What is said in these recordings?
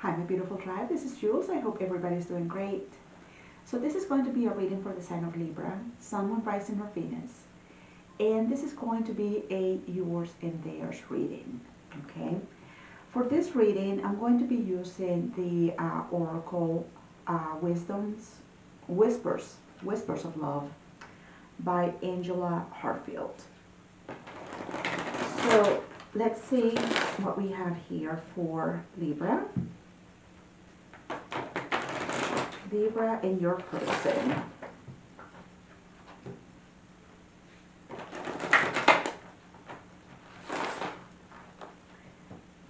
Hi, my beautiful tribe. This is Jules. I hope everybody's doing great. So this is going to be a reading for the sign of Libra, Sun, Moon, Rising, or Venus. And this is going to be a yours and theirs reading, okay? For this reading, I'm going to be using the Oracle Whispers of Love by Angela Hartfield. So let's see what we have here for Libra. Libra and your person.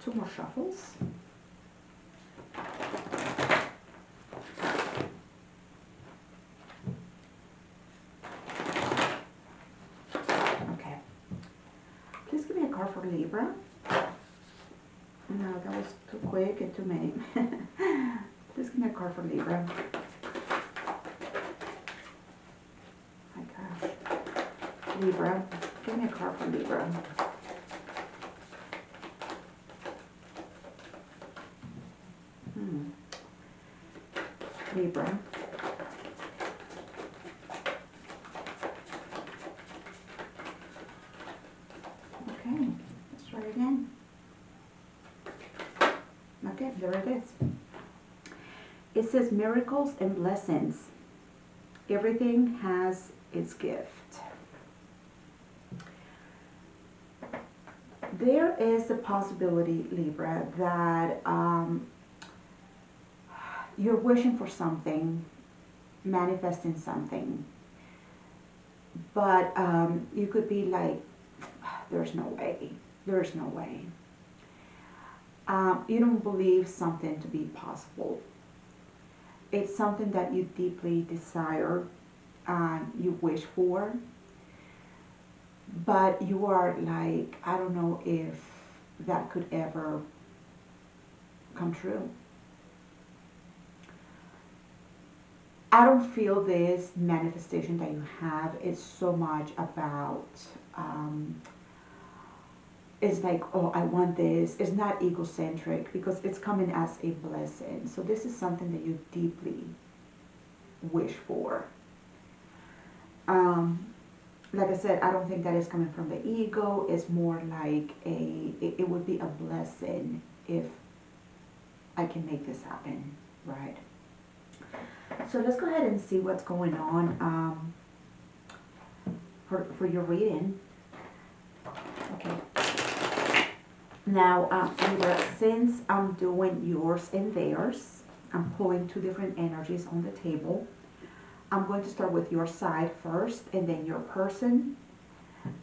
Two more shuffles. Okay. Please give me a card for Libra. No, that was too quick and too many. Please give me a card for Libra. My gosh. Libra. Give me a card for Libra. Libra. Okay, let's try again. Okay, there it is. It says miracles and blessings. Everything has its gift. There is a possibility, Libra, that you're wishing for something, manifesting something, but you could be like, there's no way, there's no way. You don't believe something to be possible. It's something that you deeply desire, you wish for, but you are like, I don't know if that could ever come true. I don't feel this manifestation that you have is so much about, it's like, oh, I want this. It's not egocentric because it's coming as a blessing. So this is something that you deeply wish for. Like I said, I don't think that is coming from the ego. It's more like it would be a blessing if I can make this happen, right? So let's go ahead and see what's going on for your reading. Okay. Now, Libra, since I'm doing yours and theirs, I'm pulling two different energies on the table. I'm going to start with your side first and then your person,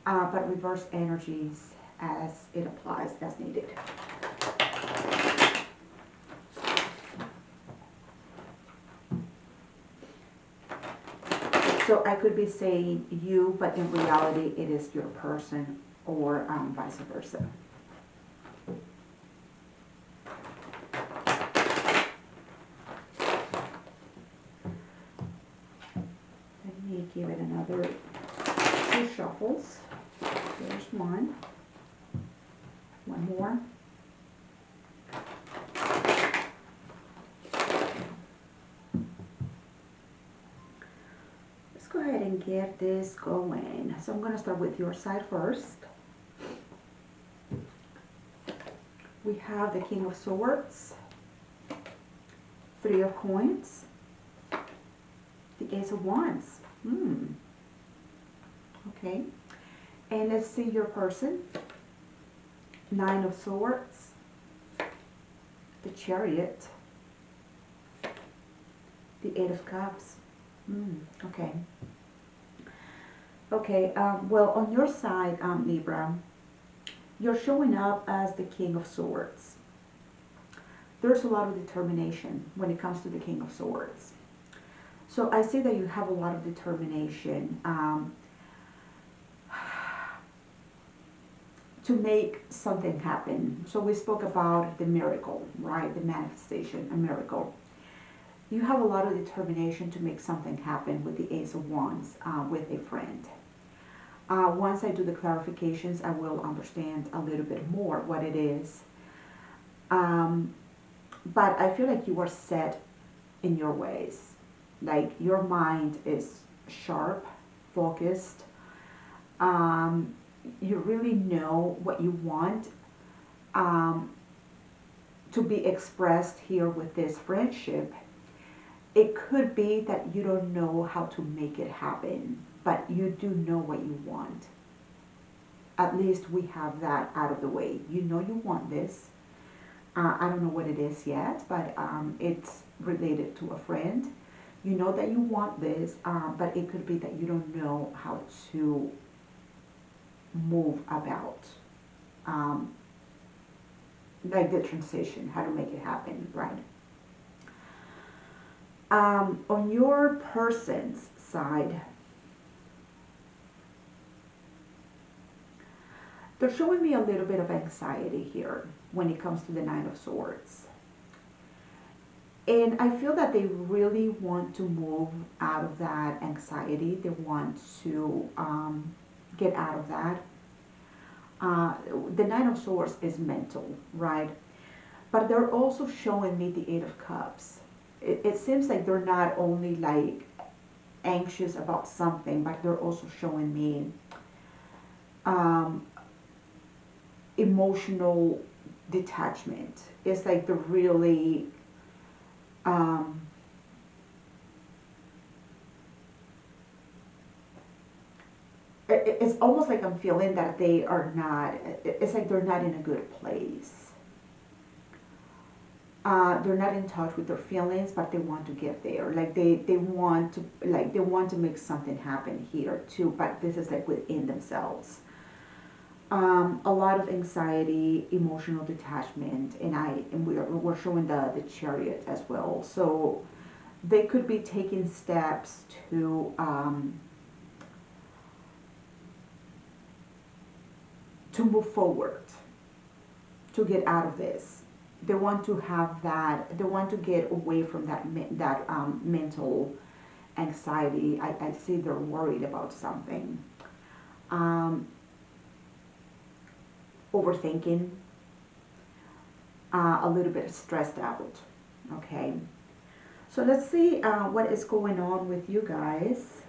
but reverse energies as it applies, as needed. So I could be saying you, but in reality it is your person, or vice versa. Let me give it another two shuffles. There's one. One more. Go ahead and get this going. So I'm going to start with your side first. We have the King of Swords, Three of Coins, the Ace of Wands. Okay. And let's see your person. Nine of Swords, the Chariot, the Eight of Cups. Okay. Okay, well, on your side, Libra, you're showing up as the King of Swords. There's a lot of determination when it comes to the King of Swords. So I see that you have a lot of determination to make something happen. So we spoke about the miracle, right? The manifestation, a miracle. You have a lot of determination to make something happen with the Ace of Wands, with a friend. Once I do the clarifications, I will understand a little bit more what it is. but I feel like you are set in your ways. Like your mind is sharp, focused. Um, you really know what you want um, to be expressed here with this friendship. It could be that you don't know how to make it happen, but you do know what you want. At least we have that out of the way. You know you want this. I don't know what it is yet, but it's related to a friend. You know that you want this, but it could be that you don't know how to move about, um, like the transition, how to make it happen, right? On your person's side, they're showing me a little bit of anxiety here when it comes to the Nine of Swords. And I feel that they really want to move out of that anxiety. They want to get out of that. The Nine of Swords is mental, right? But they're also showing me the Eight of Cups. It seems like they're not only like anxious about something, but they're also showing me um, emotional detachment. It's like they're really um, it's almost like I'm feeling that they are not, it's like they're not in a good place. They're not in touch with their feelings, but they want to get there. Like they want to, like they want to make something happen here too, but this is like within themselves. A lot of anxiety, emotional detachment, and we're showing the chariot as well. So they could be taking steps to move forward, to get out of this. They want to have that. They want to get away from that mental anxiety. I see they're worried about something, um, overthinking, a little bit stressed out. Okay, so let's see what is going on with you guys.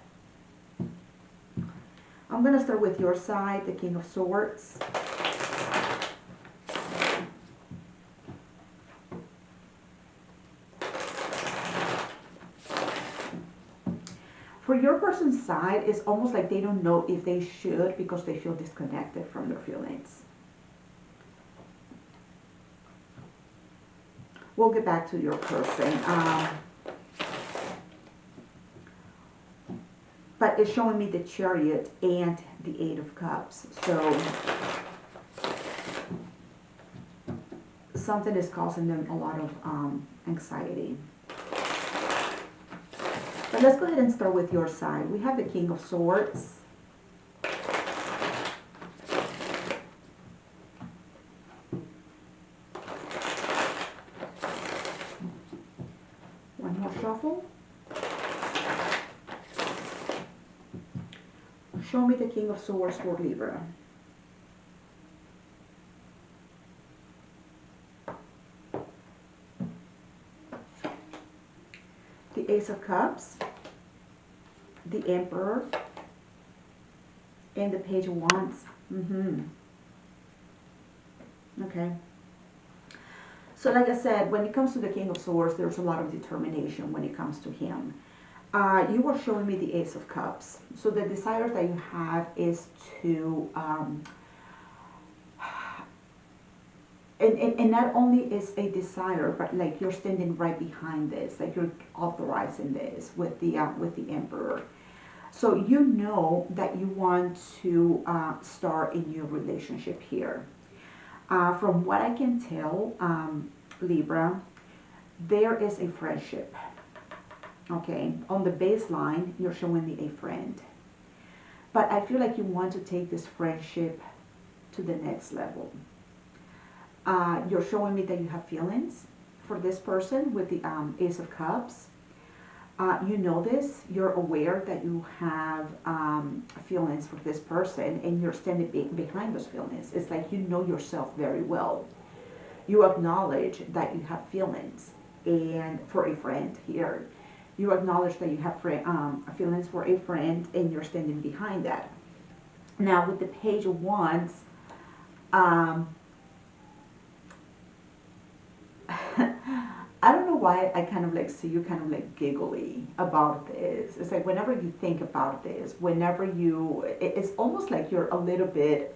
I'm gonna start with your side, the King of Swords. For your person's side, it's almost like they don't know if they should because they feel disconnected from their feelings. We'll get back to your person. But it's showing me the Chariot and the Eight of Cups. So something is causing them a lot of anxiety. But let's go ahead and start with your side. We have the King of Swords. One more shuffle. Show me the King of Swords for Libra. The Ace of Cups, the Emperor, and the Page of Wands. Okay. So like I said, when it comes to the King of Swords, there's a lot of determination when it comes to him. You were showing me the Ace of Cups. So the desire that you have is to, and not only is a desire, but like you're standing right behind this, like you're authorizing this with the Emperor. So you know that you want to start a new relationship here. From what I can tell, Libra, there is a friendship. Okay, on the baseline, you're showing me a friend. But I feel like you want to take this friendship to the next level. You're showing me that you have feelings for this person with the Ace of Cups. You know this, you're aware that you have feelings for this person and you're standing behind those feelings. It's like you know yourself very well. you acknowledge that you have feelings, and for a friend here, you acknowledge that you have feelings for a friend, and you're standing behind that. Now with the Page of Wands, um, I don't know why I kind of like see you kind of like giggly about this. It's like whenever you think about this, whenever you, it's almost like you're a little bit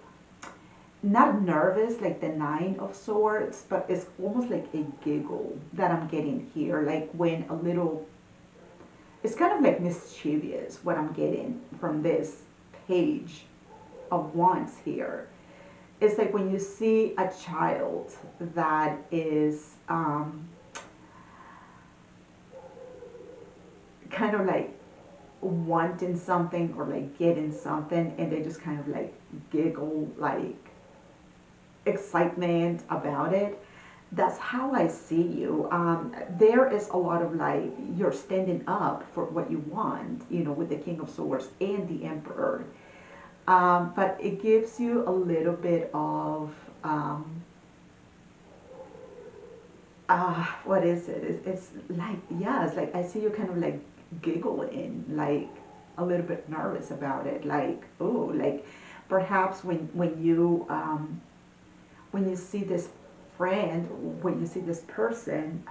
not nervous like the Nine of Swords, but it's almost like a giggle that I'm getting here. Like when a little, it's kind of like mischievous what I'm getting from this Page of Wands here. It's like when you see a child that is kind of like wanting something or like getting something, and they just kind of like giggle, like excitement about it. That's how I see you. There is a lot of like you're standing up for what you want, you know, with the King of Swords and the Emperor. But it gives you a little bit of what is it? It's like, yeah, it's like I see you kind of like giggling, like a little bit nervous about it, like, oh, like perhaps when you see this friend, when you see this person,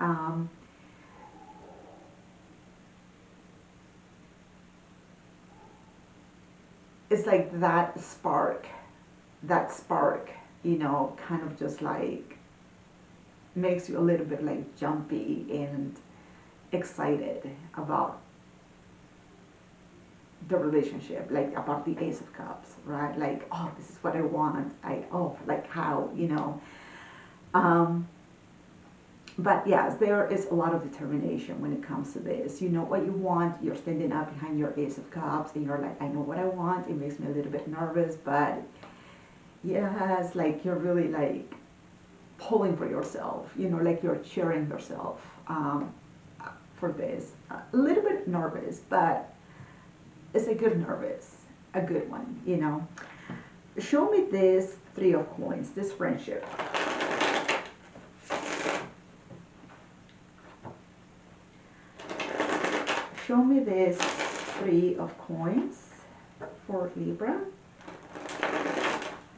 it's like that spark, you know, kind of just like makes you a little bit like jumpy and excited about the relationship, like about the Ace of Cups, right? Like, oh, this is what I want. Oh, like how, you know. Um, but yes, there is a lot of determination when it comes to this. You know what you want. You're standing up behind your Ace of Cups, and you're like, I know what I want. It makes me a little bit nervous, but yes, like you're really like pulling for yourself. You know, like you're cheering yourself for this. A little bit nervous, but it's a good nervous, a good one. You know. Show me this Three of Coins, this friendship. Show me this Three of Coins for Libra.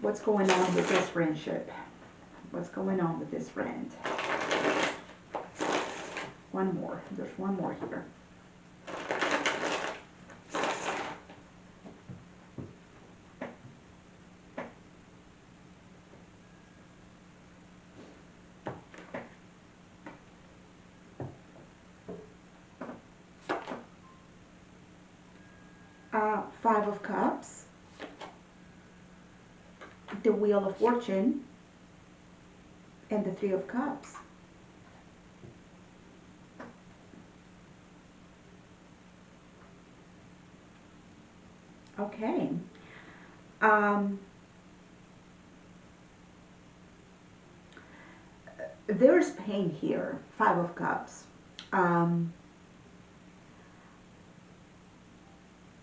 What's going on with this friendship? What's going on with this friend? One more. There's one more here. Five of Cups, the Wheel of Fortune, and the Three of Cups. Okay. There's pain here, Five of Cups.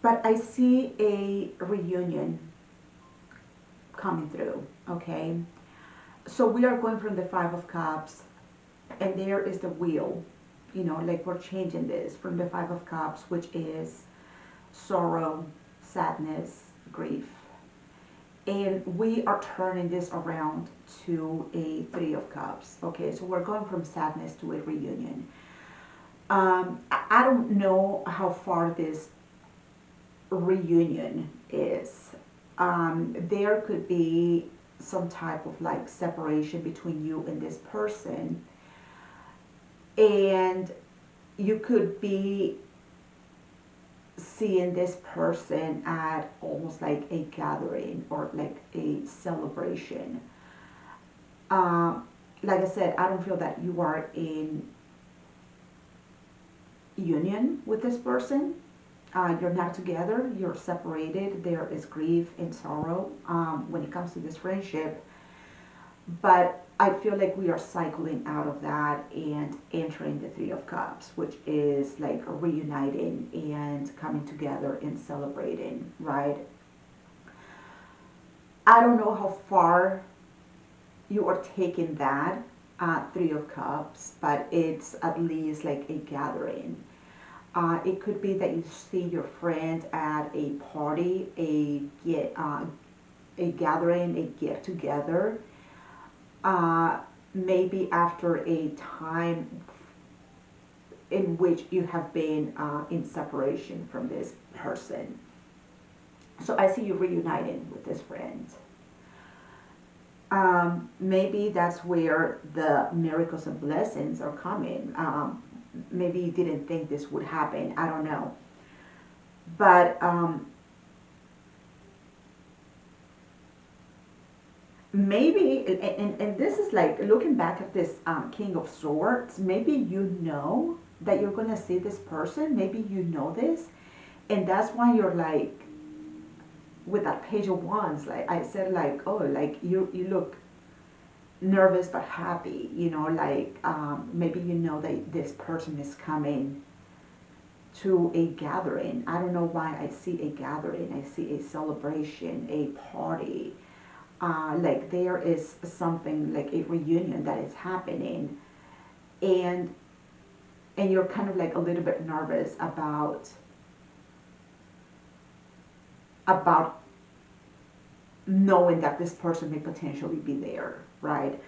But I see a reunion coming through, okay? So we are going from the Five of Cups, and there is the wheel, you know, like we're changing this from the Five of Cups, which is sorrow, sadness, grief. And we are turning this around to a Three of Cups, okay? So we're going from sadness to a reunion. I don't know how far this reunion is. There could be some type of like separation between you and this person, and you could be seeing this person at almost like a gathering or like a celebration. Like I said, I don't feel that you are in union with this person. You're not together, you're separated. There is grief and sorrow when it comes to this friendship. But I feel like we are cycling out of that and entering the Three of Cups, which is like reuniting and coming together and celebrating, right? I don't know how far you are taking that. Three of Cups, but it's at least like a gathering. It could be that you see your friend at a party, a gathering, a get together. Uh, Maybe after a time in which you have been in separation from this person. So I see you reuniting with this friend. Maybe that's where the miracles and blessings are coming. Maybe you didn't think this would happen. I don't know. But maybe, and this is like looking back at this King of Swords, maybe you know that you're going to see this person. Maybe you know this. And that's why you're like, with that Page of Wands, like I said, like, oh, like you look nervous but happy, you know, like maybe you know that this person is coming to a gathering. I don't know why I see a gathering. I see a celebration, a party. Like there is something like a reunion that is happening, and you're kind of like a little bit nervous about knowing that this person may potentially be there, right?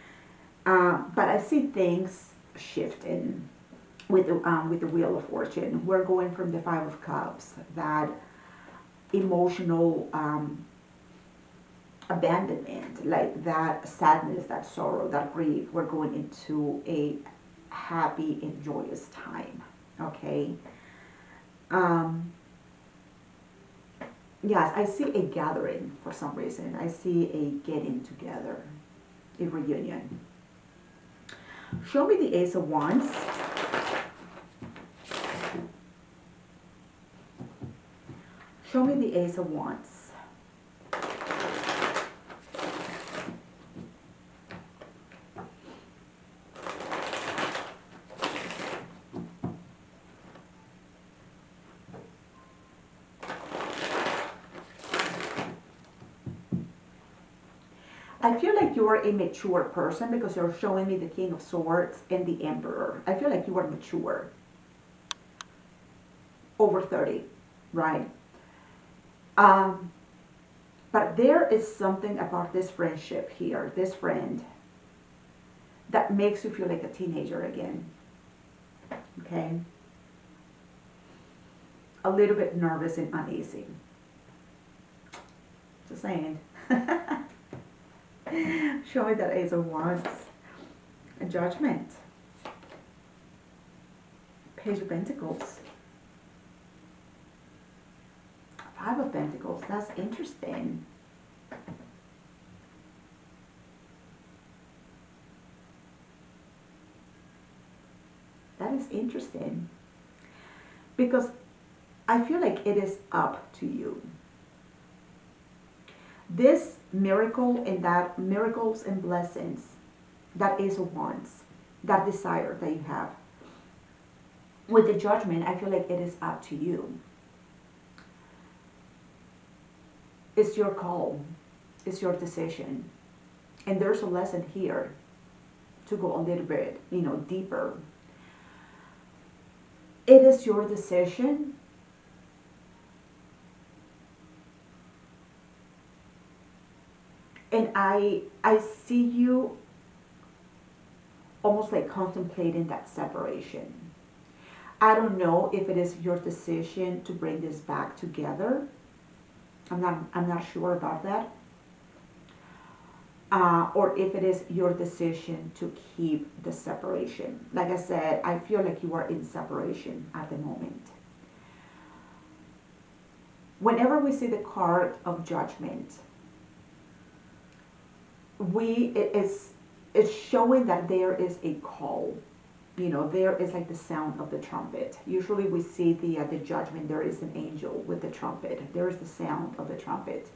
But I see things shifting with the Wheel of Fortune. We're going from the Five of Cups, that emotional abandonment, like that sadness, that sorrow, that grief. We're going into a happy and joyous time. Okay. Yes, I see a gathering for some reason. I see a getting together, a reunion. Show me the Ace of Wands. Show me the Ace of Wands. I feel like you are a mature person because you're showing me the King of Swords and the Emperor. I feel like you are mature. Over 30, right? Um, but there is something about this friendship here, this friend, that makes you feel like a teenager again. Okay? A little bit nervous and uneasy. Just saying. Show me that Ace of Wands. A Judgment. Page of Pentacles. Five of Pentacles. That's interesting. That is interesting. Because I feel like it is up to you. This miracle and that miracles and blessings, that Ace of Wands, that desire that you have. With the Judgment, I feel like it is up to you. It's your call. It's your decision. And there's a lesson here to go a little bit, deeper. It is your decision. And I see you almost like contemplating that separation. I don't know if it is your decision to bring this back together. I'm not sure about that. Or if it is your decision to keep the separation. Like I said, I feel like you are in separation at the moment. Whenever we see the card of Judgment, it's showing that there is a call. There is like the sound of the trumpet. Usually we see the Judgment, there is an angel with the trumpet. There is the sound of the trumpet.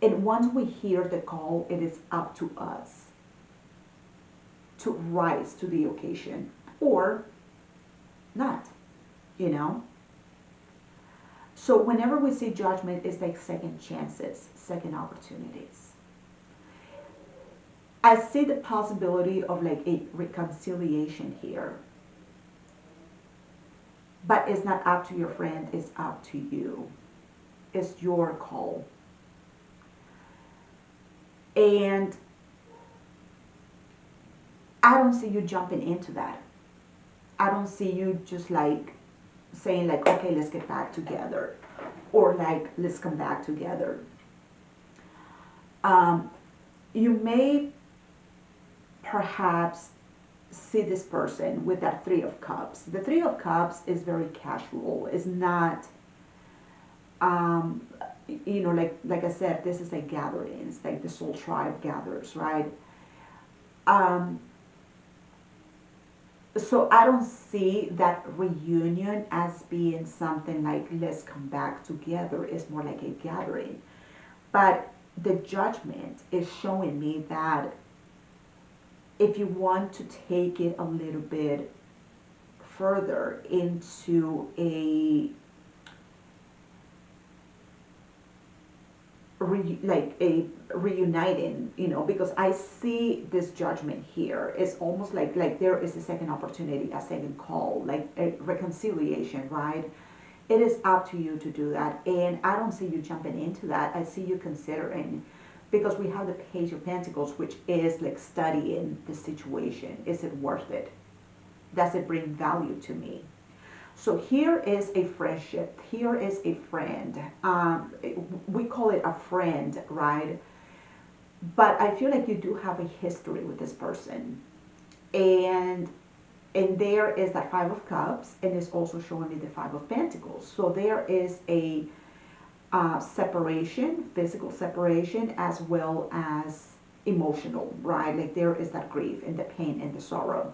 And once we hear the call, it is up to us to rise to the occasion or not, So whenever we see Judgment, it's like second chances, second opportunities. I see the possibility of like a reconciliation here. But it's not up to your friend, it's up to you. It's your call. And I don't see you jumping into that. I don't see you just like saying like, okay, let's get back together, or like, let's come back together. Um, you may perhaps see this person with that Three of Cups. The Three of Cups is very casual. It's not, um, like I said, this is like gatherings, like the soul tribe gathers, right? Um, so I don't see that reunion as being something like let's come back together. It's more like a gathering. But the Judgment is showing me that if you want to take it a little bit further into a reuniting, because I see this Judgment here. It's almost like there is a second opportunity, a second call, like a reconciliation, right? It is up to you to do that, and I don't see you jumping into that. I see you considering, because we have the Page of Pentacles, which is like studying the situation. Is it worth it? Does it bring value to me? So here is a friendship. Here is a friend. We call it a friend, right? But I feel like you do have a history with this person. And there is that Five of Cups, and it's also showing me the Five of Pentacles. So there is a separation, physical separation, as well as emotional, right? Like there is that grief and the pain and the sorrow.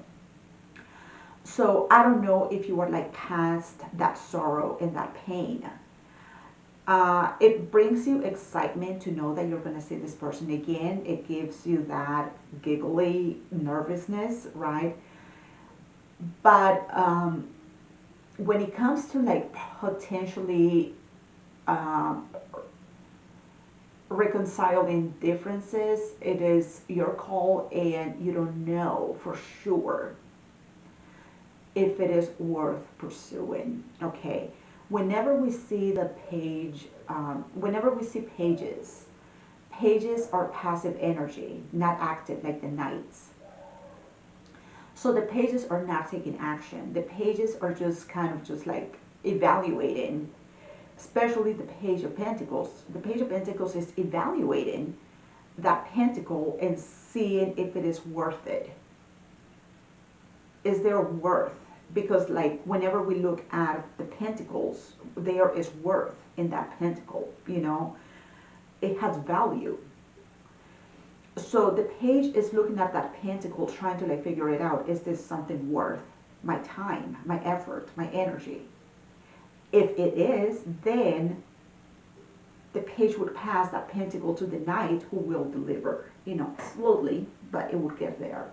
So I don't know if you are like past that sorrow and that pain. It brings you excitement to know that you're going to see this person again. It gives you that giggly nervousness, right? But when it comes to like potentially reconciling differences, it is your call, and you don't know for sure if it is worth pursuing. Okay, whenever we see the page, whenever we see pages, pages are passive energy, not active like the knights. So the pages are not taking action. The pages are just kind of just like evaluating, especially the Page of Pentacles. The Page of Pentacles is evaluating that pentacle and seeing if it is worth it. Is there worth? Because like whenever we look at the pentacles, there is worth in that pentacle, it has value. So the page is looking at that pentacle, trying to like figure it out. Is this something worth my time, my effort, my energy? If it is, then the page would pass that pentacle to the knight, who will deliver, slowly, but it would get there.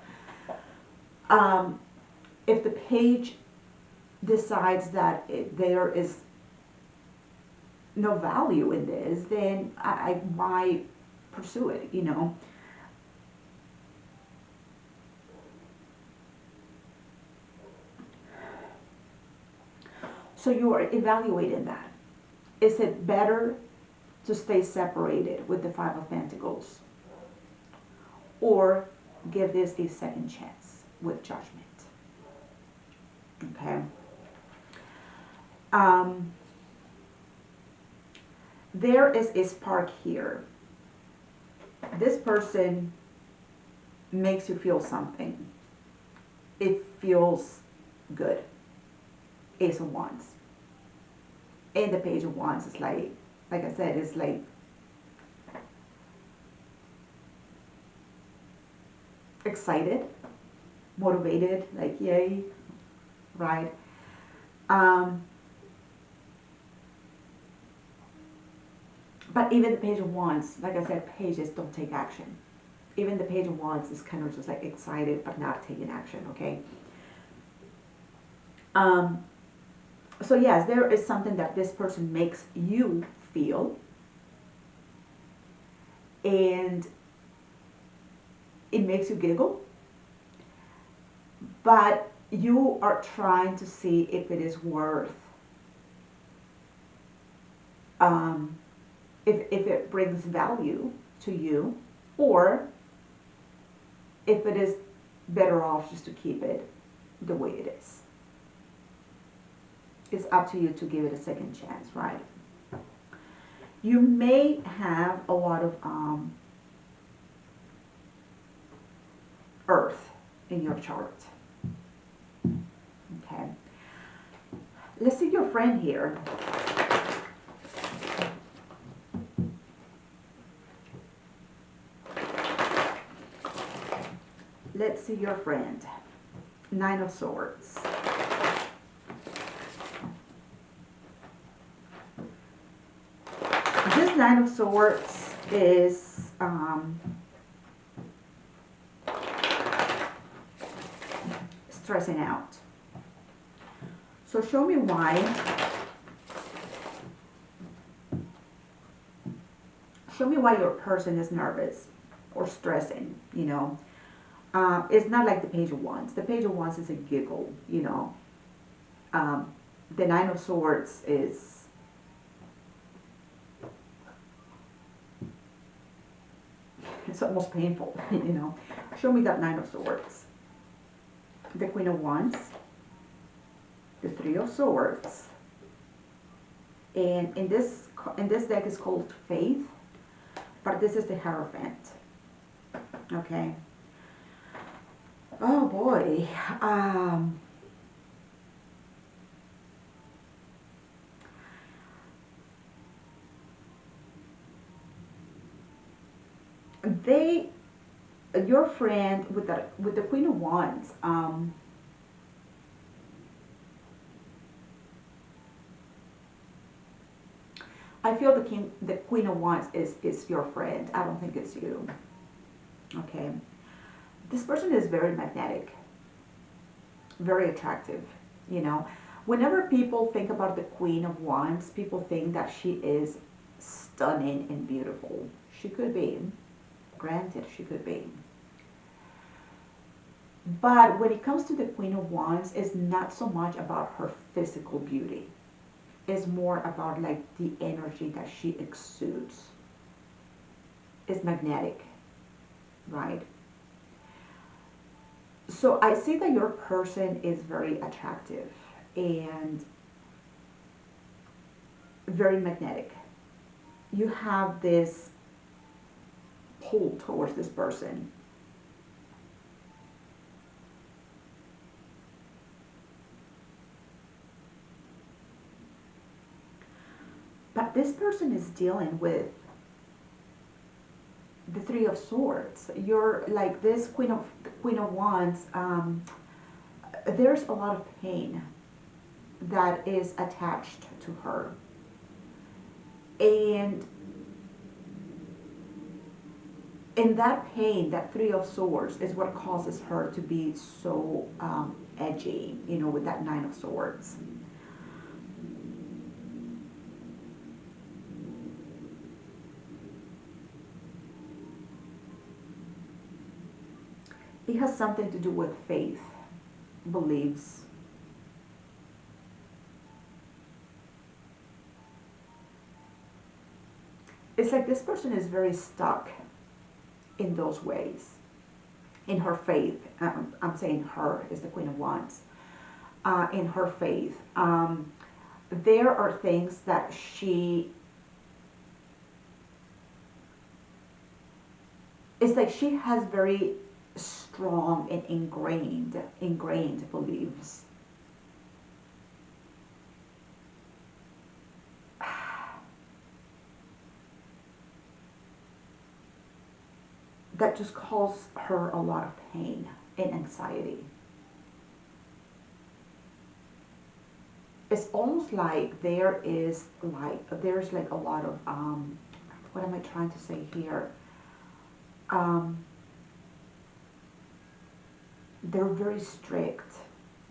If the page decides that there is no value in this, then I might pursue it, So you are evaluating that. Is it better to stay separated with the Five of Pentacles, or give this a second chance with Judgment? Okay. There is a spark here. This person makes you feel something. It feels good. Ace of Wands. And the Page of Wands is like I said, it's like excited, motivated, like yay, right? But even the Page of Wands, like I said, pages don't take action. Even the Page of Wands is kind of just like excited but not taking action, okay? So yes, there is something that this person makes you feel, and it makes you giggle, but you are trying to see if it is worth, if it brings value to you, or if it is better off just to keep it the way it is. It's up to you to give it a second chance, right? You may have a lot of earth in your chart. Okay. Let's see your friend here. Let's see your friend. Nine of Swords. This Nine of Swords is stressing out. So show me why. Show me why your person is nervous or stressing, you know. It's not like the Page of Wands. The Page of Wands is a giggle, you know. The Nine of Swords is it's almost painful, you know. Show me that Nine of Swords. The Queen of Wands, the Three of Swords, and in this deck is called Faith, but this is the Hierophant. Okay. Oh boy. Your friend with the Queen of Wands, I feel the Queen of Wands is your friend. I don't think it's you. Okay. This person is very magnetic, very attractive, you know. Whenever people think about the Queen of Wands, people think that she is stunning and beautiful. She could be. Granted, she could be. But when it comes to the Queen of Wands, it's not so much about her physical beauty. It's more about like the energy that she exudes. It's magnetic, right? So I see that your person is very attractive and very magnetic. You have this pull towards this person. But this person is dealing with the Three of Swords. You're like this Queen of Wands. There's a lot of pain that is attached to her, and in that pain, that Three of Swords is what causes her to be so edgy, you know, with that Nine of Swords. It has something to do with faith, beliefs. It's like this person is very stuck in those ways, in her faith. I'm saying her is the Queen of Wands. In her faith, there are things that it's like she has very strong and ingrained beliefs. That just cause her a lot of pain and anxiety. It's almost like there's like a lot of what am I trying to say here? They're very strict.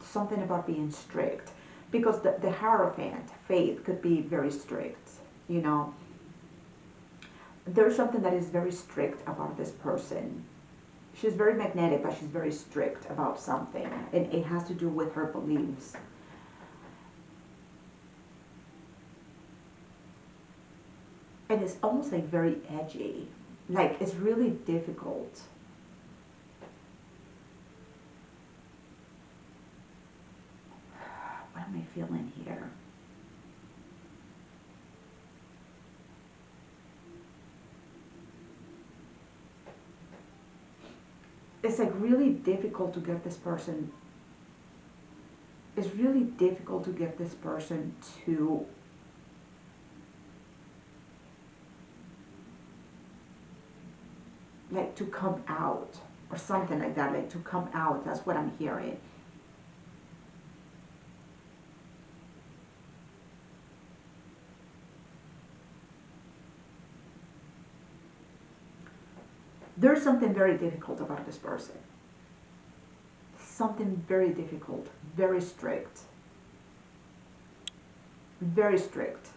Something about being strict, because the Hierophant, Faith, could be very strict, you know. There's something that is very strict about this person. She's very magnetic, but she's very strict about something, and it has to do with her beliefs. And it's almost like very edgy. Like, it's really difficult. What am I feeling here? It's like really difficult to get this person, it's really difficult to get this person to like to come out or something like that, like to come out. That's what I'm hearing. There's something very difficult about this person. Something very difficult, very strict. Very strict.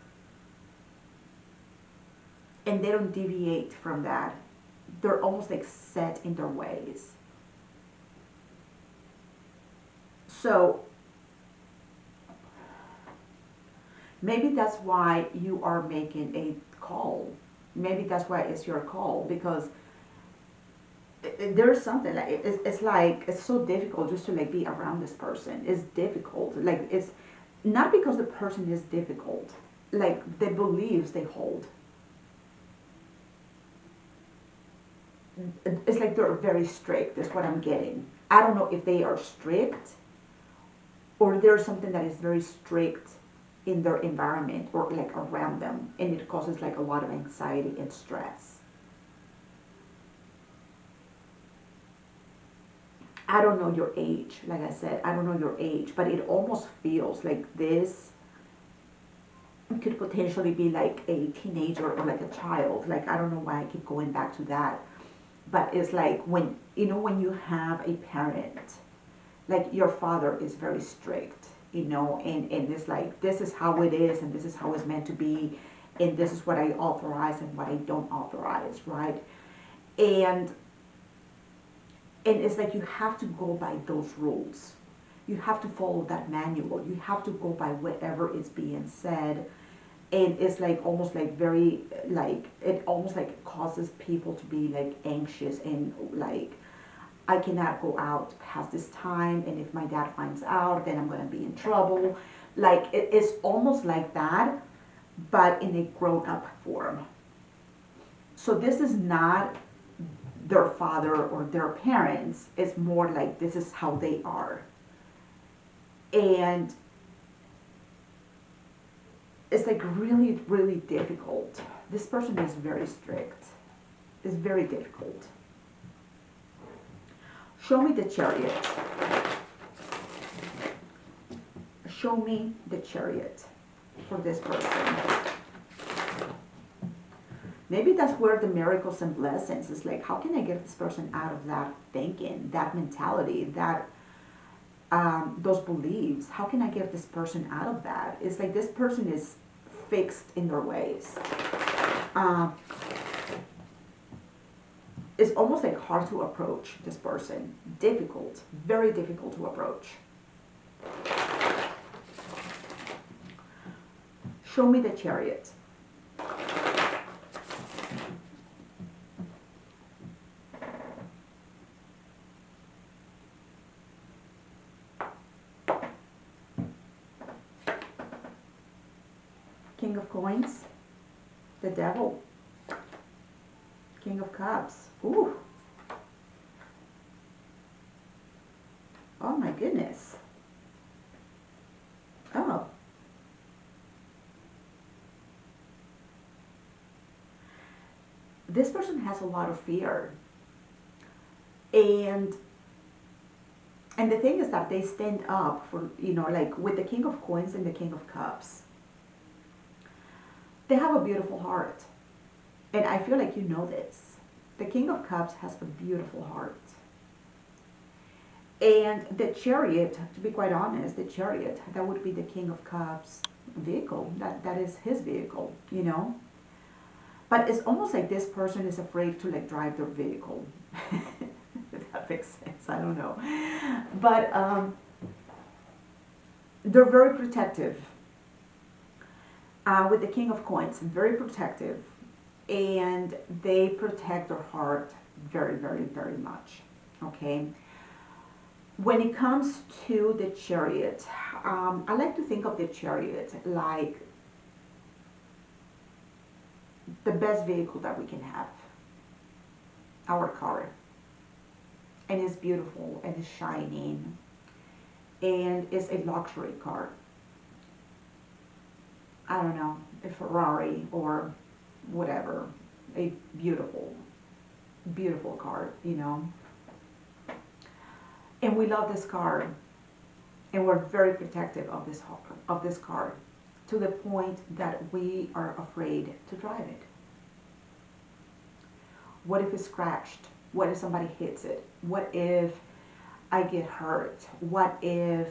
And they don't deviate from that. They're almost like set in their ways. So maybe that's why you are making a call. Maybe that's why it's your call, because there's something like it's like it's so difficult just to like be around this person. It's difficult. Like, it's not because the person is difficult, like the beliefs they hold. It's like they're very strict, is what I'm getting. I don't know if they are strict or there's something that is very strict in their environment or like around them, and it causes like a lot of anxiety and stress. I don't know your age, like I said, I don't know your age, but it almost feels like this could potentially be like a teenager or like a child. Like, I don't know why I keep going back to that, but it's like when, you know, when you have a parent, like your father is very strict, you know, and it's like, this is how it is, and this is how it's meant to be, and this is what I authorize and what I don't authorize, right? And it's like you have to go by those rules. You have to follow that manual. You have to go by whatever is being said. And it's like almost like very, like, it almost like causes people to be like anxious and like, I cannot go out past this time, and if my dad finds out, then I'm going to be in trouble. Like, it's almost like that, but in a grown up form. So this is not their father or their parents. It's more like this is how they are. And it's like really, really difficult. This person is very strict. It's very difficult. Show me the Chariot. Show me the Chariot for this person. Maybe that's where the miracles and blessings is like, how can I get this person out of that thinking, that mentality, that those beliefs? How can I get this person out of that? It's like this person is fixed in their ways. It's almost like hard to approach this person. Difficult, very difficult to approach. Show me the Chariot. King of Coins, the Devil, King of Cups. Ooh. Oh my goodness. Oh. This person has a lot of fear. And the thing is that they stand up for, you know, like with the King of Coins and the King of Cups. They have a beautiful heart. And I feel like you know this. The King of Cups has a beautiful heart. And the Chariot, to be quite honest, the Chariot, that would be the King of Cups vehicle. That is his vehicle, you know. But it's almost like this person is afraid to like drive their vehicle. that makes sense. I don't know. But they're very protective. With the King of Coins, very protective. And they protect their heart very, very, very much. Okay? When it comes to the Chariot, I like to think of the Chariot like the best vehicle that we can have, our car. And it's beautiful and it's shining and it's a luxury car. I don't know, a Ferrari or whatever, a beautiful, beautiful car, you know. And we love this car, and we're very protective of this car, to the point that we are afraid to drive it. What if it's scratched? What if somebody hits it? What if I get hurt? What if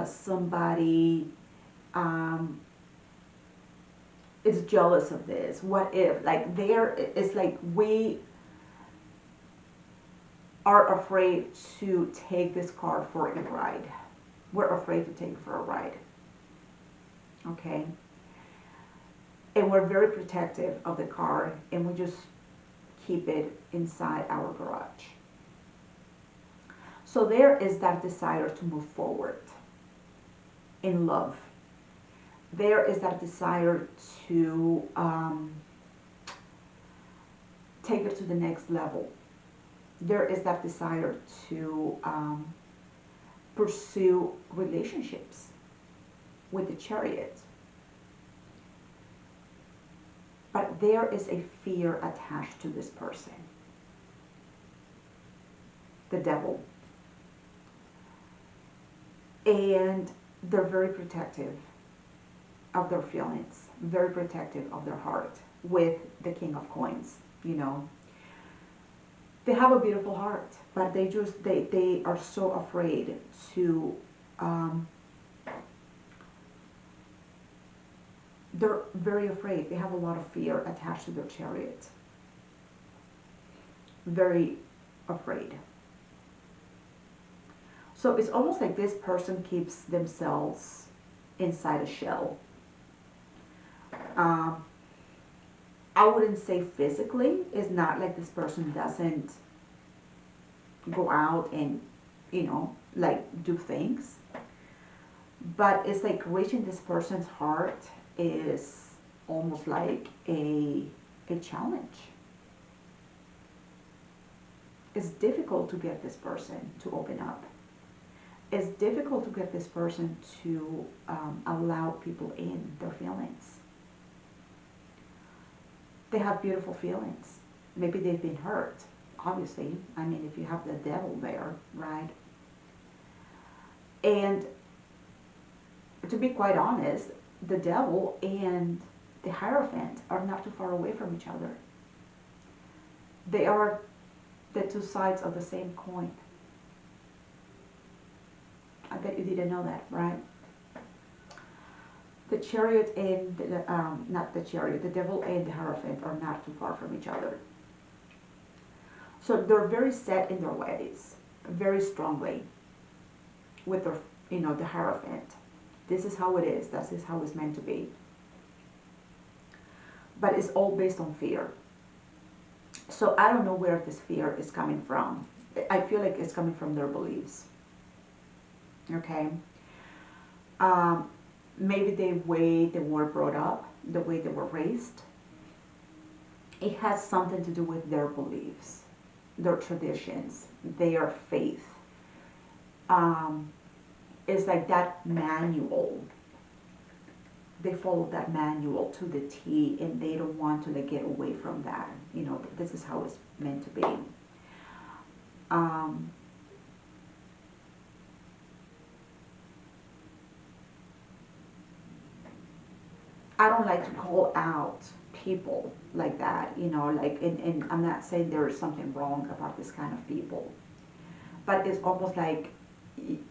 somebody is jealous of this? What if, like, it's like we are afraid to take this car for a ride. We're afraid to take it for a ride. Okay? And we're very protective of the car, and we just keep it inside our garage. So there is that desire to move forward in love. There is that desire to take it to the next level. There is that desire to pursue relationships with the Chariot. But there is a fear attached to this person. The devil. And they're very protective of their feelings, very protective of their heart with the King of Coins, you know. They have a beautiful heart, but they are so afraid to they're very afraid. They have a lot of fear attached to their Chariot. Very afraid. So it's almost like this person keeps themselves inside a shell. I wouldn't say physically. It's not like this person doesn't go out and, you know, like do things. But it's like reaching this person's heart is almost like a challenge. It's difficult to get this person to open up. It's difficult to get this person to allow people in their feelings. They have beautiful feelings. Maybe they've been hurt, obviously. I mean, if you have the devil there, right? And to be quite honest, the devil and the Hierophant are not too far away from each other. They are the two sides of the same coin. I bet you didn't know that, right? The Chariot and not the Chariot, the devil and the Hierophant are not too far from each other. So they're very set in their ways, very strongly with their, you know, the Hierophant. This is how it is. This is how it's meant to be. But it's all based on fear. So I don't know where this fear is coming from. I feel like it's coming from their beliefs. Okay? Maybe the way they were brought up, the way they were raised. It has something to do with their beliefs, their traditions, their faith. It's like that manual. They follow that manual to the T, and they don't want to, like, get away from that. You know, this is how it's meant to be. I don't like to call out people like that, you know, like, and I'm not saying there is something wrong about this kind of people, but it's almost like,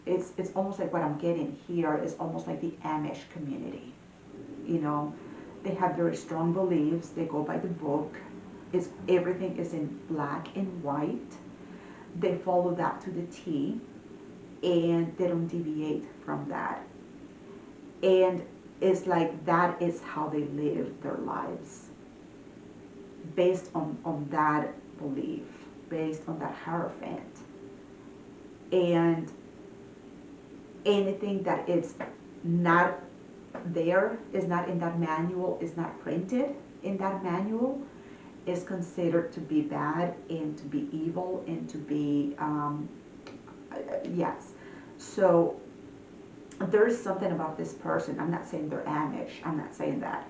it's almost like what I'm getting here is almost like the Amish community, you know. They have very strong beliefs. They go by the book. Everything is in black and white. They follow that to the T, and they don't deviate from that. And it's like that is how they live their lives, based on that belief, based on that hierophant. And anything that is not there, is not in that manual, is not printed in that manual, is considered to be bad and to be evil and to be, yes. So there's something about this person. I'm not saying they're Amish, I'm not saying that.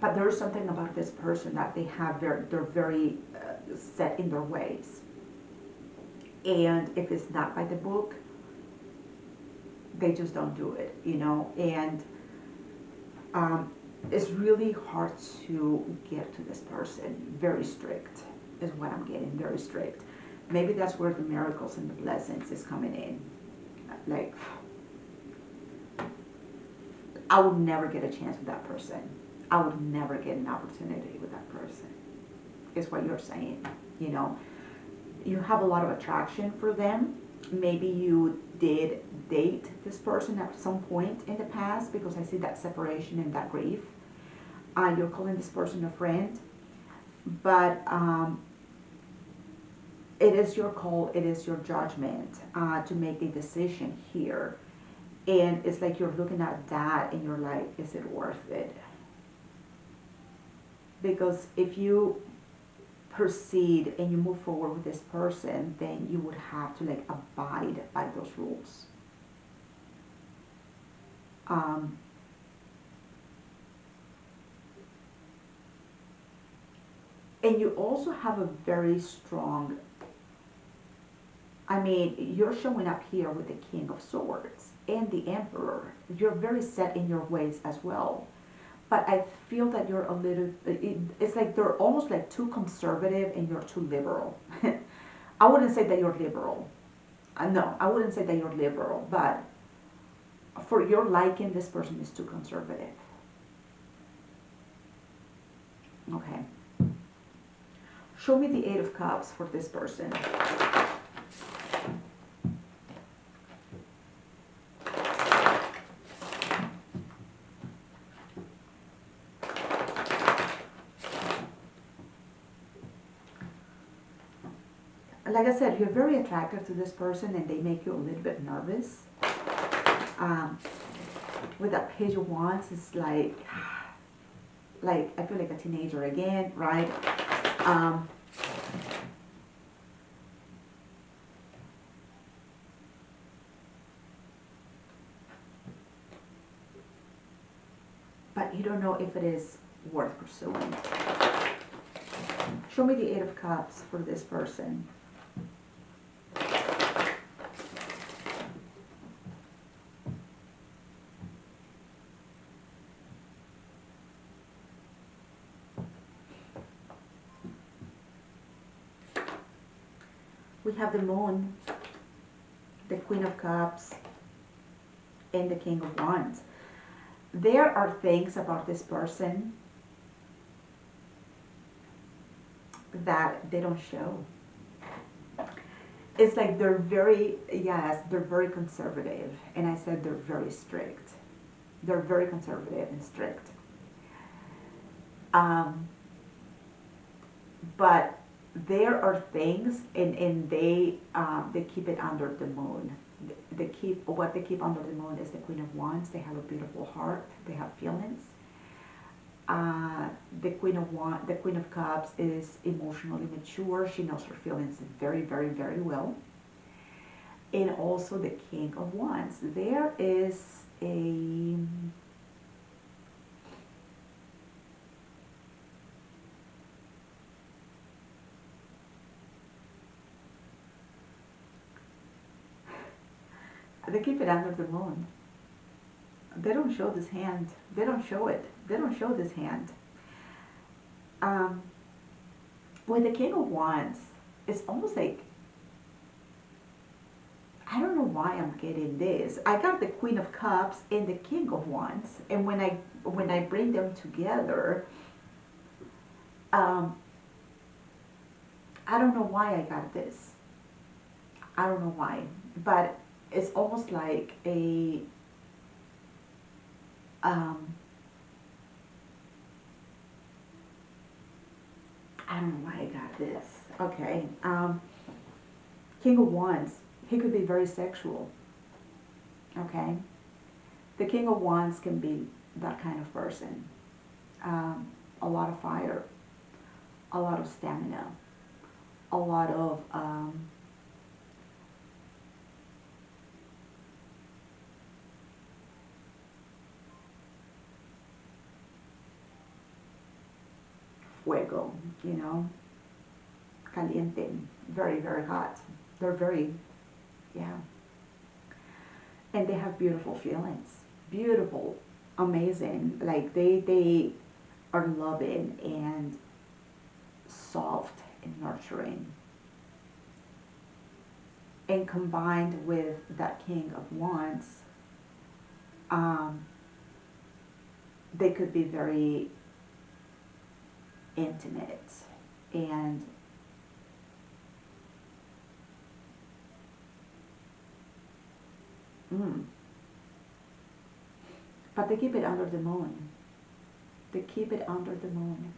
But there's something about this person that they're very set in their ways. And if it's not by the book, they just don't do it, you know. And it's really hard to get to this person. Very strict is what I'm getting, very strict. Maybe that's where the miracles and the blessings is coming in. Like, I would never get a chance with that person. I would never get an opportunity with that person, is what you're saying, you know. You have a lot of attraction for them. Maybe you did date this person at some point in the past, because I see that separation and that grief. You're calling this person a friend, but it is your call, it is your judgment to make a decision here. And it's like you're looking at that and you're like, is it worth it? Because if you proceed and you move forward with this person, then you would have to like abide by those rules. And you also have a very strong, I mean, you're showing up here with the King of Swords and the Emperor. You're very set in your ways as well. But I feel that you're a little, it's like they're almost like too conservative and you're too liberal. I wouldn't say that you're liberal. No, I wouldn't say that you're liberal, but for your liking, this person is too conservative. Okay. Show me the Eight of Cups for this person. Like I said, you're very attractive to this person and they make you a little bit nervous. With that Page of Wands, it's like I feel like a teenager again, right? But you don't know if it is worth pursuing. Show me the Eight of Cups for this person. We have the Moon, the Queen of Cups, and the King of Wands. There are things about this person that they don't show. It's like they're very, yes, they're very conservative. And I said they're very strict. They're very conservative and strict. But there are things, and they keep it under the moon. What they keep under the moon is the Queen of Wands. They have a beautiful heart. They have feelings. The Queen of Cups is emotionally mature. She knows her feelings very, very, very well. And also the King of Wands. There is a they keep it under the moon. They don't show this hand. They don't show it. They don't show this hand. With the King of Wands, it's almost like, I don't know why I'm getting this. I got the Queen of Cups and the King of Wands, and when I bring them together, I don't know why I got this. I don't know why, but it's almost like a um, I don't know why I got this. Okay, King of Wands. He could be very sexual. Okay, the King of Wands can be that kind of person. A lot of fire, a lot of stamina, a lot of fuego, you know, caliente, very, very hot. They're very, yeah. And they have beautiful feelings. Beautiful, amazing. Like they are loving and soft and nurturing. And combined with that King of Wands, um, they could be very intimate and mm, but they keep it under the moon. They keep it under the moon.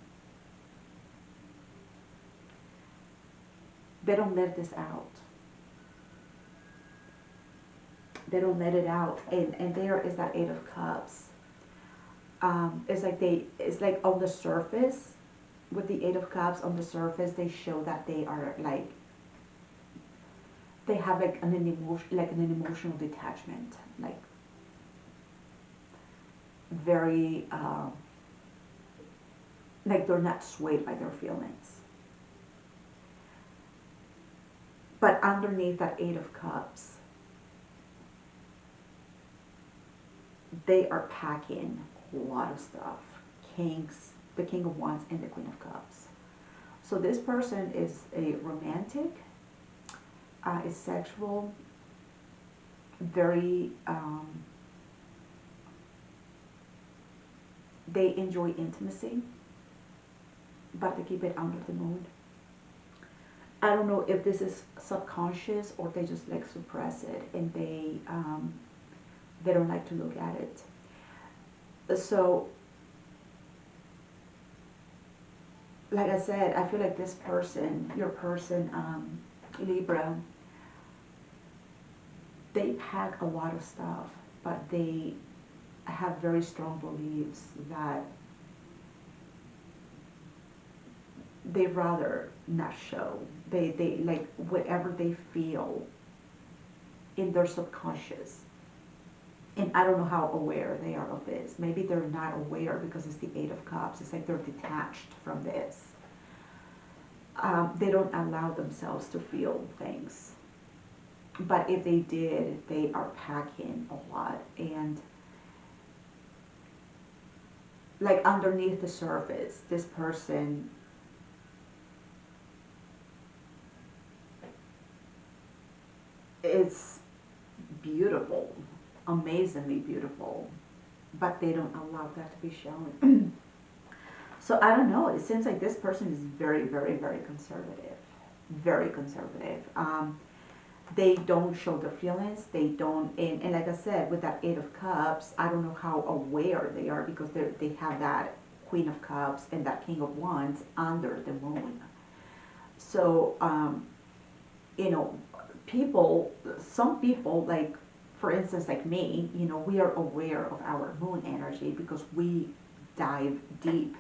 They don't let this out. They don't let it out. And there is that Eight of Cups. It's like on the surface, with the Eight of Cups on the surface, they show that they are like, they have like an emotional detachment, like very, like they're not swayed by their feelings. But underneath that Eight of Cups, they are packing a lot of stuff. Kings, the King of Wands and the Queen of Cups. So this person is a romantic, is sexual, very, they enjoy intimacy, but they keep it under the moon. I don't know if this is subconscious or they just like suppress it and they don't like to look at it. So, like I said, I feel like this person, your person, Libra, they pack a lot of stuff, but they have very strong beliefs that they rather not show. They like whatever they feel in their subconscious. And I don't know how aware they are of this. Maybe they're not aware because it's the Eight of Cups. It's like they're detached from this. They don't allow themselves to feel things. But if they did, they are packing a lot. And like underneath the surface, this person is beautiful, amazingly beautiful, but they don't allow that to be shown. So I don't know. It seems like this person is very, very, very conservative. Very conservative. They don't show their feelings. They don't, and like I said, with that Eight of Cups, I don't know how aware they are because they have that Queen of Cups and that King of Wands under the moon. So, you know, people, some people, like, for instance, like me, you know, we are aware of our moon energy because we dive deep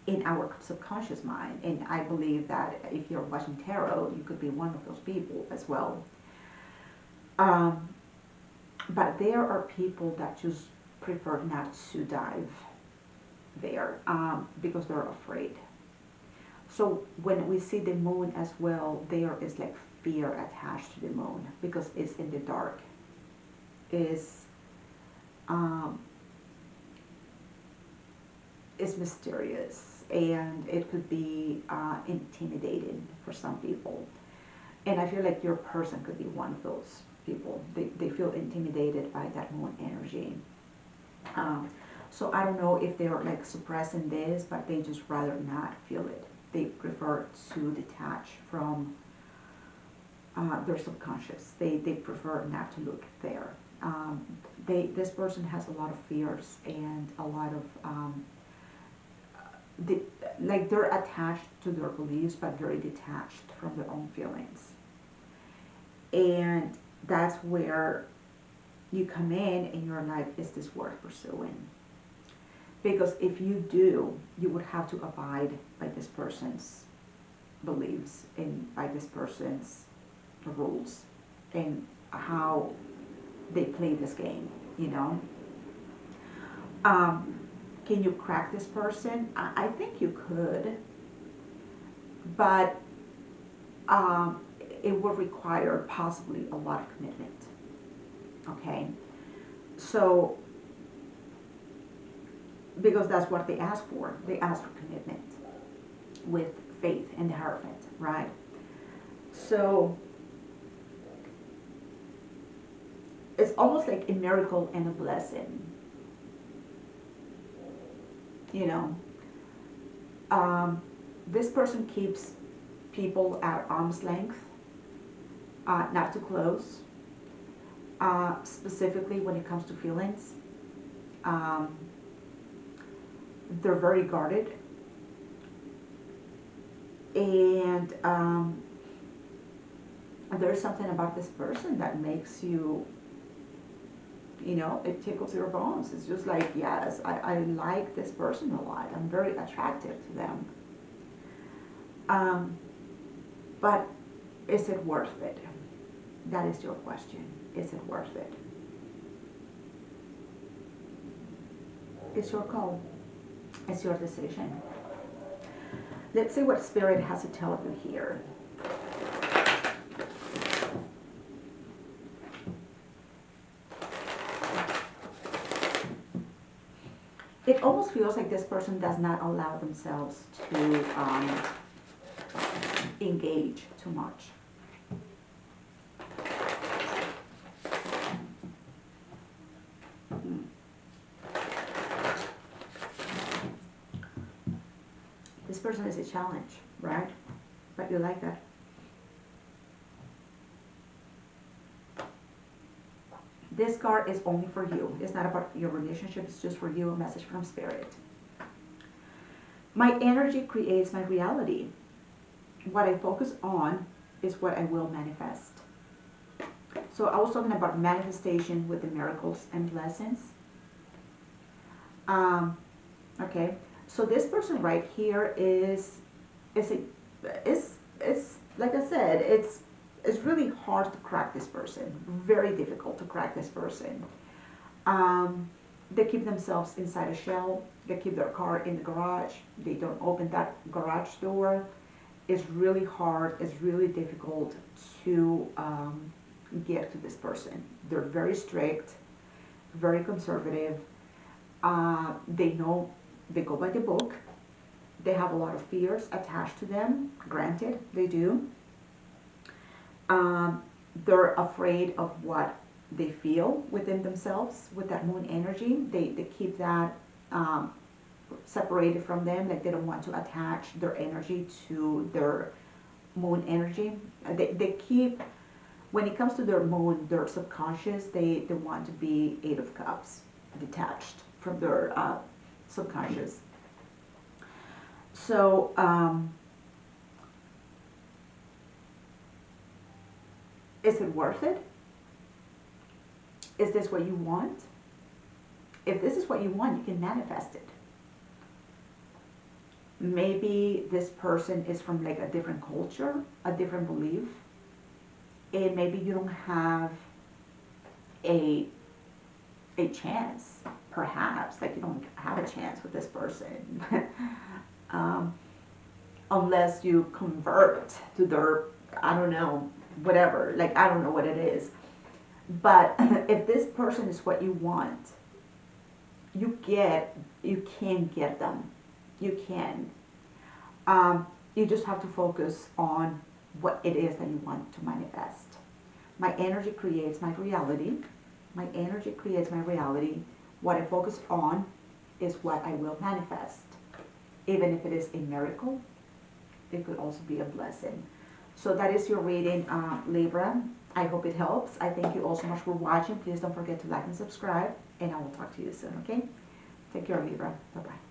in our subconscious mind. And I believe that if you're watching tarot, you could be one of those people as well. Um, but there are people that just prefer not to dive there because they're afraid. So when we see the moon as well, there is like fear attached to the moon because it's in the dark. Is um, is mysterious and it could be intimidating for some people. And I feel like your person could be one of those people. They feel intimidated by that moon energy. Um, so I don't know if they're like suppressing this, but they just rather not feel it. they prefer to detach from their subconscious. They prefer not to look there. This person has a lot of fears and a lot of they're attached to their beliefs, but very detached from their own feelings. And that's where you come in and you're like, is this worth pursuing? Because if you do, you would have to abide by this person's beliefs and by this person's rules and how they play this game, you know. Can you crack this person? I think you could, but it would require possibly a lot of commitment. Okay, so because that's what they ask for. They ask for commitment with faith and inheritment, right? So it's almost like a miracle and a blessing, you know. This person keeps people at arm's length, not too close, specifically when it comes to feelings. They're very guarded, and there's something about this person that makes you, you know, it tickles your bones. It's just like, yes, I like this person a lot. I'm very attracted to them. But is it worth it? That is your question. Is it worth it? It's your call. It's your decision. Let's see what Spirit has to tell you here. It almost feels like this person does not allow themselves to engage too much. This person is a challenge, right? But you like that. This card is only for you. It's not about your relationship. It's just for you, a message from Spirit. My energy creates my reality. What I focus on is what I will manifest. So I was talking about manifestation with the miracles and blessings. Okay, so this person right here is like I said, it's really hard to crack this person. Very difficult to crack this person. They keep themselves inside a shell. They keep their car in the garage. They don't open that garage door. It's really hard. It's really difficult to get to this person. They're very strict, very conservative. They know, they go by the book. They have a lot of fears attached to them. Granted, they do. They're afraid of what they feel within themselves with that moon energy. They keep that separated from them. Like they don't want to attach their energy to their moon energy. They keep, when it comes to their moon, their subconscious, they want to be 8 of Cups, detached from their subconscious. So, is it worth it? Is this what you want? If this is what you want, you can manifest it. Maybe this person is from like a different culture, a different belief, and maybe you don't have a chance, perhaps, like you don't have a chance with this person. Unless you convert to their, I don't know, whatever, like I don't know what it is. But if this person is what you want, you can get them. You can. You just have to focus on what it is that you want to manifest. My energy creates my reality. My energy creates my reality. What I focus on is what I will manifest. Even if it is a miracle, it could also be a blessing. So that is your reading, Libra. I hope it helps. I thank you all so much for watching. Please don't forget to like and subscribe, and I will talk to you soon, okay? Take care, Libra. Bye-bye.